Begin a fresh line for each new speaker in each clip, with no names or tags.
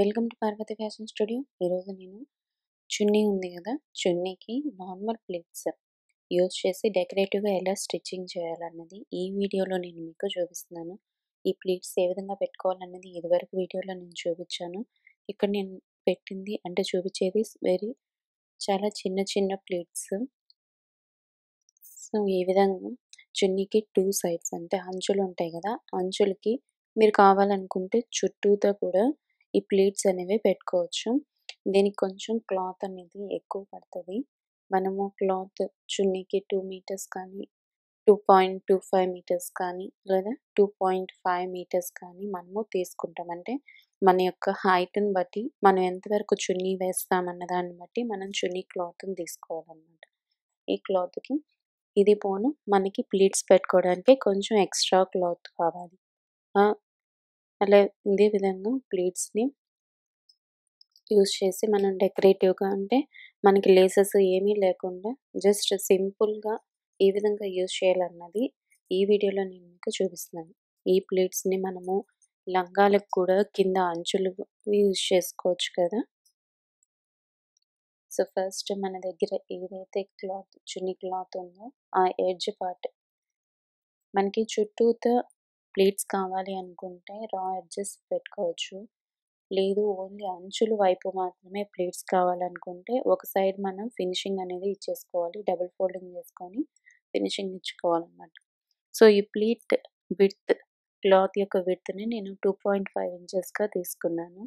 Welcome to Parvati fashion studio. ఈరోజు నేను చున్నీ ఉంది కదా, చున్నీకి నార్మల్ ప్లీట్స్ యూజ్ చేసి డెకరేటివ్గా ఎలా స్టిచ్చింగ్ చేయాలన్నది ఈ వీడియోలో నేను మీకు చూపిస్తున్నాను. ఈ ప్లీట్స్ ఏ విధంగా పెట్టుకోవాలన్నది ఇదివరకు వీడియోలో నేను చూపించాను. ఇక్కడ నేను పెట్టింది అంటే చూపించేది చాలా చిన్న చిన్న ప్లీట్స్. సో ఈ విధంగా చున్నీకి టూ సైడ్స్ అంటే అంచులు ఉంటాయి కదా, అంచులకి మీరు కావాలనుకుంటే చుట్టూతో కూడా ఈ ప్లీట్స్ అనేవి పెట్టుకోవచ్చు. దీనికి కొంచెం క్లాత్ అనేది ఎక్కువ పడుతుంది. మనము క్లాత్ చున్నీకి 2 మీటర్స్ కానీ 2.25 మీటర్స్ కానీ లేదా 2.5 మీటర్స్ కానీ మనము తీసుకుంటాం. అంటే మన యొక్క హైట్ని బట్టి మనం ఎంతవరకు చున్నీ వేస్తామన్న దాన్ని బట్టి మనం చున్నీ క్లాత్ని తీసుకోవాలన్నమాట. ఈ క్లాత్కి ఇది పోను మనకి ప్లీట్స్ పెట్టుకోవడానికి కొంచెం ఎక్స్ట్రా క్లాత్ కావాలి. అలా ఇదే విధంగా ప్లీట్స్ని యూజ్ చేసి మనం డెకరేటివ్గా అంటే మనకి లేసెస్ ఏమీ లేకుండా జస్ట్ సింపుల్గా ఏ విధంగా యూజ్ చేయాలన్నది ఈ వీడియోలో నేను మీకు చూపిస్తున్నాను. ఈ ప్లీట్స్ని మనము లంగాలకు కూడా కింద అంచులు యూజ్ చేసుకోవచ్చు కదా. సో ఫస్ట్ మన దగ్గర ఏదైతే క్లాత్ చున్నీ క్లాత్ ఉందో ఆ ఎడ్జ్ పార్ట్ మనకి చుట్టూతో ప్లీట్స్ కావాలి అనుకుంటే రా ఎడ్జెస్ పెట్టుకోవచ్చు. లేదు ఓన్లీ అంచుల వైపు మాత్రమే ప్లీట్స్ కావాలనుకుంటే ఒక సైడ్ మనం ఫినిషింగ్ అనేది ఇచ్చేసుకోవాలి. డబుల్ ఫోల్డింగ్ చేసుకొని ఫినిషింగ్ ఇచ్చుకోవాలన్నమాట. సో ఈ ప్లీట్ విడ్త్ క్లాత్ యొక్క విడ్త్ని నేను 2.5 ఇంచెస్గా తీసుకున్నాను.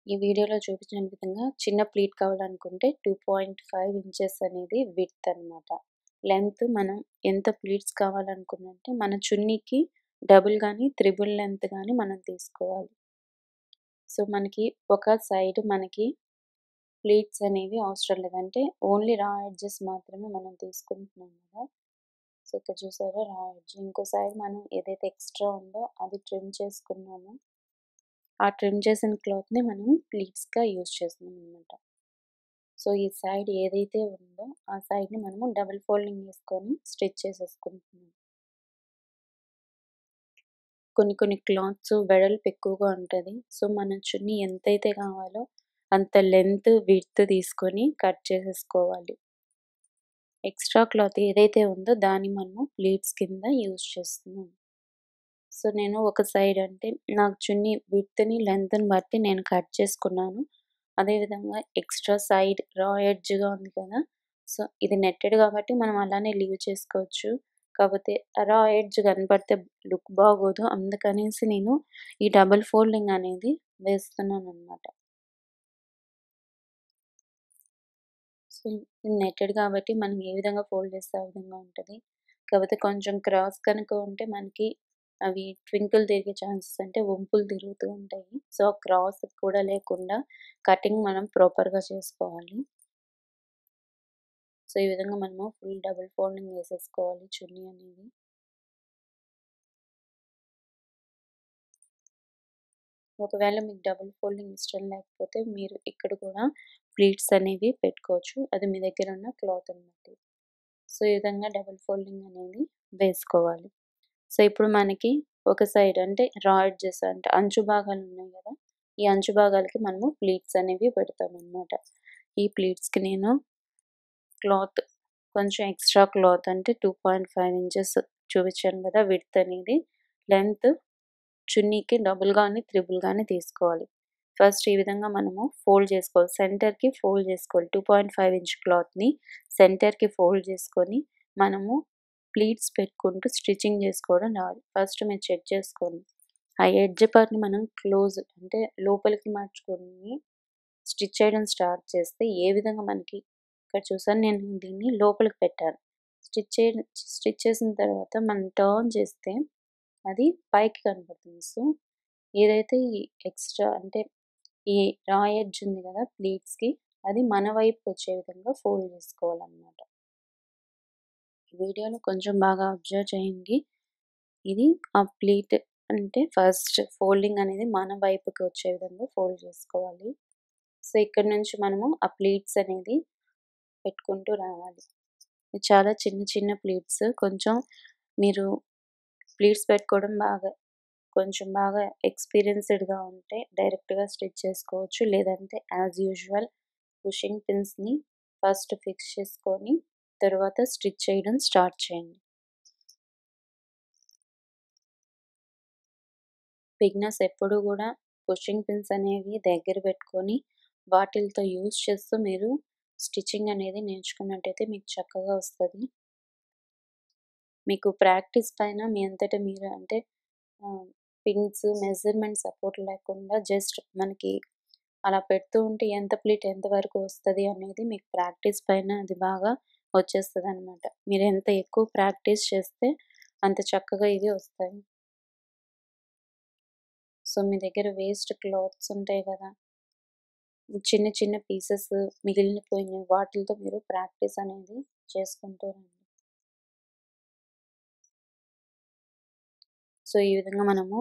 ఈ వీడియోలో చూపించిన విధంగా చిన్న ప్లీట్ కావాలనుకుంటే 2.5 ఇంచెస్ అనేది విడ్త్ అనమాట. లెంత్ మనం ఎంత ప్లీట్స్ కావాలనుకున్నంటే మన చున్నీకి డబుల్ కానీ త్రిబుల్ లెంత్ కానీ మనం తీసుకోవాలి. సో మనకి ఒక సైడ్ మనకి ప్లీట్స్ అనేవి అవసరం లేదంటే ఓన్లీ రా ఎడ్జెస్ మాత్రమే మనం తీసుకుంటున్నాం కదా. సో ఇక్కడ చూసారా రా ఎడ్జ్, ఇంకో సైడ్ మనం ఏదైతే ఎక్స్ట్రా ఉందో అది ట్రిమ్ చేసుకున్నాము. ఆ ట్రిమ్ చేసిన క్లాత్ని మనం ప్లీట్స్గా యూజ్ చేస్తున్నాం అనమాట. సో ఈ సైడ్ ఏదైతే ఉందో ఆ సైడ్ని మనము డబుల్ ఫోల్డింగ్ వేసుకొని స్టిచ్ చేసేసుకుంటున్నాం. కొన్ని క్లాత్స్ వెడల్పు ఎక్కువగా ఉంటుంది. సో మన చున్నీ ఎంతైతే కావాలో అంత లెంత్ విడ్త్ తీసుకొని కట్ చేసేసుకోవాలి. ఎక్స్ట్రా క్లాత్ ఏదైతే ఉందో దాన్ని మనము ప్లీట్స్ కింద యూజ్ చేస్తున్నాం. సో నేను ఒక సైడ్ అంటే నాకు చున్నీ విడ్త్ని లెంత్ని బట్టి నేను కట్ చేసుకున్నాను. అదేవిధంగా ఎక్స్ట్రా సైడ్ రా ఎడ్జ్గా ఉంది కదా, సో ఇది నెట్టెడ్ కాబట్టి మనం అలానే లీవ్ చేసుకోవచ్చు. కాకపోతే రా ఎడ్జ్ కనపడితే లుక్ బాగోదు, అందుకనేసి నేను ఈ డబుల్ ఫోల్డింగ్ అనేది వేస్తున్నాను అనమాట. సో ఇది నెట్టెడ్ కాబట్టి మనం ఏ విధంగా ఫోల్డ్ చేస్తే ఆ విధంగా ఉంటుంది. కాకపోతే కొంచెం క్రాస్ కనుక ఉంటే మనకి అవి ట్వింకిల్ తిరిగే ఛాన్సెస్ అంటే వంపులు తిరుగుతూ ఉంటాయి. సో క్రాస్ కూడా లేకుండా కటింగ్ మనం ప్రాపర్గా చేసుకోవాలి. సో ఈ విధంగా మనము ఫుల్ డబుల్ ఫోల్డింగ్ వేసేసుకోవాలి చున్నీ అనేది. ఒకవేళ మీకు డబుల్ ఫోల్డింగ్ ఇష్టం లేకపోతే మీరు ఇక్కడ కూడా ప్లీట్స్ అనేవి పెట్టుకోవచ్చు, అది మీ దగ్గర ఉన్న క్లాత్ని బట్టి. సో ఈ విధంగా డబుల్ ఫోల్డింగ్ అనేది వేసుకోవాలి. సో ఇప్పుడు మనకి ఒక సైడ్ అంటే రా ఎడ్జెస్ అంటే అంచు భాగాలు ఉన్నాయి కదా, ఈ అంచు భాగాలకి మనము ప్లీట్స్ అనేవి పెడతాం అన్నమాట. ఈ ప్లీట్స్కి నేను క్లాత్ కొంచెం ఎక్స్ట్రా క్లాత్ అంటే 2.5 ఇంచెస్ చూపించాను కదా విడ్త్ అనేది. లెంత్ చున్నీకి డబుల్ కానీ త్రిబుల్ కానీ తీసుకోవాలి. ఫస్ట్ ఈ విధంగా మనము ఫోల్డ్ చేసుకోవాలి, సెంటర్కి ఫోల్డ్ చేసుకోవాలి. 2.5 ఇంచ్ క్లాత్ని సెంటర్కి ఫోల్డ్ చేసుకొని మనము ప్లీట్స్ పెట్టుకుంటూ స్టిచ్చింగ్ చేసుకోవడం రావాలి. ఫస్ట్ మీరు చెక్ చేసుకోండి, ఆ ఎడ్జ్ పార్ట్ని మనం క్లోజ్ అంటే లోపలికి మార్చుకొని స్టిచ్ చేయడం స్టార్ట్ చేస్తే ఏ విధంగా మనకి ఇక్కడ చూసాను నేను దీన్ని లోపలికి పెట్టాను. స్టిచ్ చేసిన తర్వాత మనం టర్న్ చేస్తే అది పైకి కనపడుతుంది. సో ఏదైతే ఈ ఎక్స్ట్రా అంటే ఈ రా ఎడ్జ్ ఉంది కదా ప్లీట్స్కి, అది మన వైపు వచ్చే విధంగా ఫోల్డ్ చేసుకోవాలన్నమాట. వీడియోలో కొంచెం బాగా అబ్జర్వ్ చేయండి. ఇది ఆ ప్లీట్ అంటే ఫస్ట్ ఫోల్డింగ్ అనేది మన వైపుకి వచ్చే విధంగా ఫోల్డ్ చేసుకోవాలి. సో ఇక్కడ నుంచి మనము ఆ ప్లీట్స్ అనేది పెట్టుకుంటూ రావాలి. చాలా చిన్న చిన్న ప్లీట్స్, కొంచెం మీరు ప్లీట్స్ పెట్టుకోవడం బాగా కొంచెం బాగా ఎక్స్పీరియన్స్డ్‌గా ఉంటే డైరెక్ట్‌గా స్టిచ్ చేసుకోవచ్చు. లేదంటే యాజ్ యూజువల్ పుషింగ్ పిన్స్‌ని ఫస్ట్ ఫిక్స్ చేసుకొని తర్వాత స్టిచ్ చేయడం స్టార్ట్ చేయండి. బిగినర్స్ ఎప్పుడూ గూడా పుషింగ్ పిన్స్ అనేవి దగ్గర పెట్టుకొని వాటిలతో యూజ్ చేస్తూ మీరు స్టిచ్చింగ్ అనేది నేర్చుకున్నట్టయితే మీకు చక్కగా వస్తది. మీకు ప్రాక్టీస్ పైన మీ అంతట మీరు అంటే పిన్స్, మెజర్‌మెంట్ సపోర్ట్ లేకుండా జస్ట్ మనకి అలా పెడుతూ ఉంటే ఎంత ప్లీట్ ఎంత వరకు వస్తది అనేది మీకు ప్రాక్టీస్ పైన అది బాగా వచ్చేస్తదనమాట. మీరెంత ఎక్కువ ప్రాక్టీస్ చేస్తే అంత చక్కగా ఇవి వస్తాయి. సో, మీ దగ్గర వేస్ట్ క్లాత్స్ ఉంటాయి గదా! చిన్న చిన్న పీసెస్ మిగిలిపోయినయి వాటిలతో మీరు ప్రాక్టీస్ అనేది చేసుకుంటూ రండి. సో, ఈ విధంగా మనము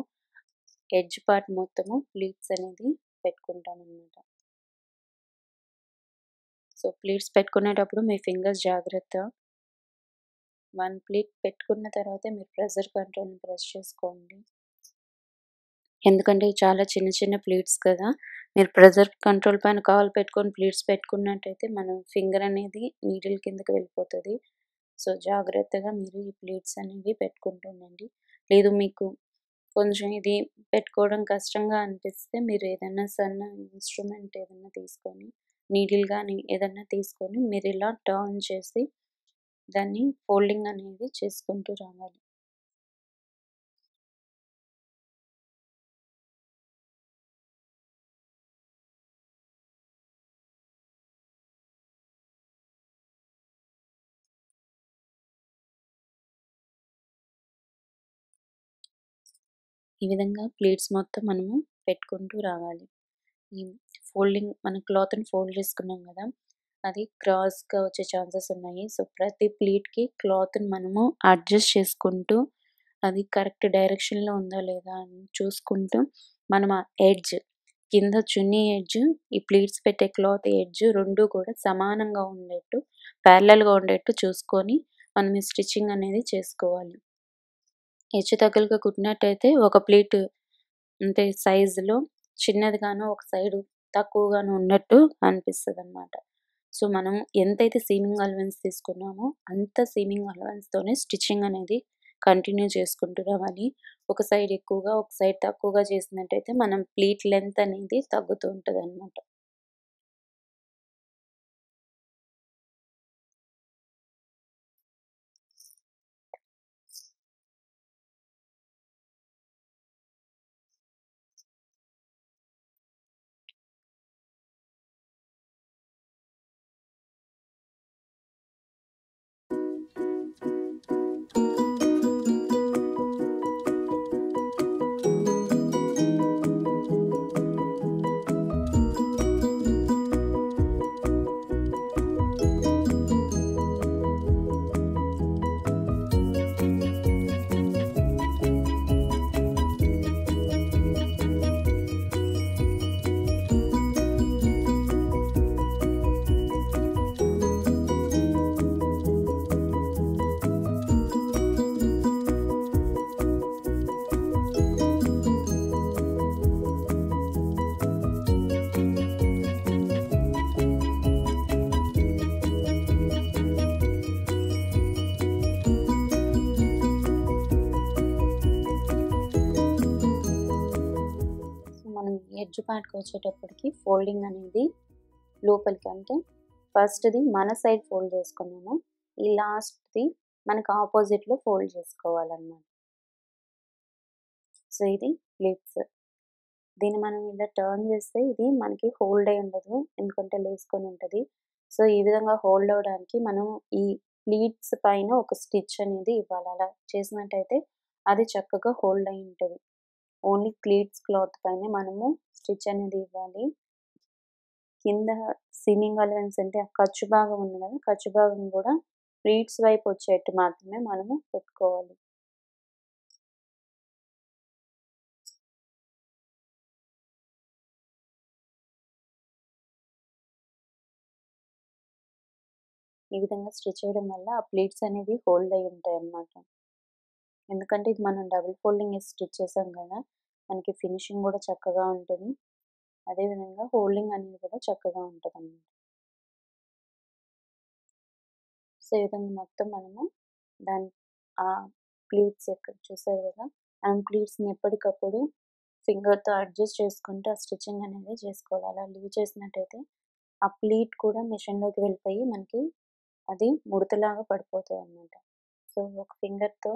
ఎడ్జ్ పార్ట్ మొత్తము ప్లీట్స్ అనేది పెట్టుకుంటామనమాట. సో, ప్లీట్స్ పెట్టుకునేటప్పుడు మీ ఫింగర్స్ జాగ్రత్త. 1 ప్లీట్ పెట్టుకున్న తర్వాతే మీరు ప్రెషర్ కంట్రోల్‌ని ప్రెస్ చేసుకోండి. ఎందుకంటే ఇవి చాలా చిన్న చిన్న ప్లీట్స్ కదా! మీరు ప్రెషర్ కంట్రోల్ పైన కాలు పెట్టుకొని ప్లీట్స్ పెట్టుకున్నట్టయితే మన ఫింగర్ అనేది నీడిల్ కిందకి వెళ్ళిపోతది. సో, జాగ్రత్తగా మీరు ఈ ప్లీట్స్ అనేవి పెట్టుకుంటూ ఉండండి. లేదు మీకు కొంచెం ఇది పెట్టుకోవడం కష్టంగా అనిపిస్తే మీరు ఏదైనా సన్న ఇన్‌స్ట్రుమెంట్ ఏదన్నా తీసుకొని నీడిల్ గానీ ఏదన్నా తీసుకొని మీరిలా టర్న్ చేసి దాన్ని ఫోల్డింగ్ అనేది చేసుకుంటూ రావాలి. ఈ విధంగా ప్లీట్స్ మొత్తం మనము పెట్టుకుంటూ రావాలి. ఈ మన క్లాత్‌ని ఫోల్డ్ చేసుకున్నాం గదా! అది క్రాస్‌గా వచ్చే ఛాన్సెస్ ఉన్నాయి. సో, ప్రతి ప్లీట్‌కి క్లాత్‌ని మనము అడ్జస్ట్ చేసుకుంటూ అది కరెక్ట్ డైరెక్షన్‌లో ఉందా లేదా అని చూసుకుంటూ మనం ఆ ఎడ్జ్ కింద చున్నీ ఎడ్జ్, ఈ ప్లీట్స్ పెట్టే క్లాత్ ఎడ్జ్ 2 కూడా సమానంగా ఉండేట్టు, ప్యారలెల్‌గా ఉండేట్టు చూసుకొని మనం ఈ స్టిచ్చింగ్ అనేది చేసుకోవాలి. హెచ్చు తగ్గులుగా కుట్టినట్టయితే ఒక ప్లీట్ అంటే సైజులో చిన్నదిగాను, ఒక సైడు తక్కువగాను ఉన్నట్టు అనిపిస్తదనమాట. సో, మనం ఎంతైతే సీమింగ్ అలవెన్స్ తీసుకున్నామో అంత సీమింగ్ అలవెన్స్‌తోనే స్టిచ్చింగ్ అనేది కంటిన్యూ చేసుకుంటూ రావాలి. ఒక సైడ్ ఎక్కువగా, ఒక సైడ్ తక్కువగా చేసినట్టయితే మనం ప్లీట్ లెంత్ అనేది తగ్గుతూ ఉంటదనమాట. మనం ఎడ్జ్ పార్ట్‌కొచ్చేటప్పటికి ఫోల్డింగ్ అనేది లోపలికి అంటే ఫస్ట్‌ది మన సైడ్ ఫోల్డ్ చేసుకున్నాము. ఈ లాస్ట్‌ది మనకు ఆపోజిట్‌లో ఫోల్డ్ చేసుకోవాలనమాట. సో, ఇది ప్లీట్స్. దీన్ని మనం ఇలా టర్న్ చేస్తే ఇది మనకి హోల్డ్ అయ్యి ఉండదు. ఎందుకంటే లేసుకొని ఉంటది. సో, ఈ విధంగా హోల్డ్ అవ్వడానికి మనం ఈ ప్లీట్స్ పైన ఒక స్టిచ్ అనేది ఇవ్వాలి. అలా చేసినట్టయితే అది చక్కగా హోల్డ్ అయ్యి ఉంటది. ఓన్లీ ప్లీట్స్ క్లాత్ పైనే మనము స్టిచ్ అనేది ఇవ్వాలి. కింద సీమింగ్ అలవెన్స్ అంటే ఆ ఖర్చు భాగం ఉంది కదా! ఖర్చు భాగం కూడా ప్లీట్స్ వైపు వచ్చేట్టు మాత్రమే మనము పెట్టుకోవాలి. ఈ విధంగా స్టిచ్ చేయడం వల్ల ఆ ప్లీట్స్ అనేవి హోల్డ్ అయ్యి ఉంటాయన్నమాట. ఎందుకంటే ఇది మనం డబుల్ ఫోల్డింగ్ ఏసి స్టిచ్ చేసాం కదా! మనకి ఫినిషింగ్ కూడా చక్కగా ఉంటది. అదేవిధంగా హోల్డింగ్ అనేది కూడా చక్కగా ఉంటదన్నమాట. సో, ఈ విధంగా మొత్తం మనము దాని ప్లీట్స్ ఎక్కడ చూసారు కదా! ప్లీట్స్‌ని ఎప్పటికప్పుడు ఫింగర్‌తో అడ్జస్ట్ చేసుకుంటూ ఆ స్టిచ్చింగ్ అనేది చేసుకోవాలి. అలా లీవ్ చేసినట్టయితే ఆ ప్లీట్ కూడా మిషన్‌లోకి వెళ్ళిపోయి మనకి అది ముడతలాగా పడిపోతదనమాట. సో, ఒక ఫింగర్‌తో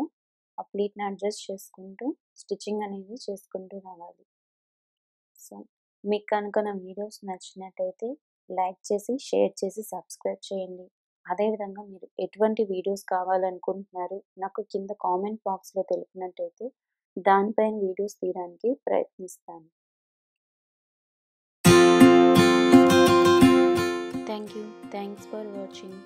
ఆ ప్లీట్‌ని అడ్జస్ట్ చేసుకుంటూ స్టిచ్చింగ్ అనేది చేసుకుంటూ రావాలి. సో, మీకు కనుక నా వీడియోస్ నచ్చినట్టయితే లైక్ చేసి, షేర్ చేసి, సబ్స్క్రైబ్ చేయండి. అదేవిధంగా మీరు ఎటువంటి వీడియోస్ కావాలనుకుంటున్నారు నాకు కింద కామెంట్ బాక్స్‌లో తెలిపినట్టయితే దానిపైన వీడియోస్ తీయడానికి ప్రయత్నిస్తాను. Thank you. Thanks for watching.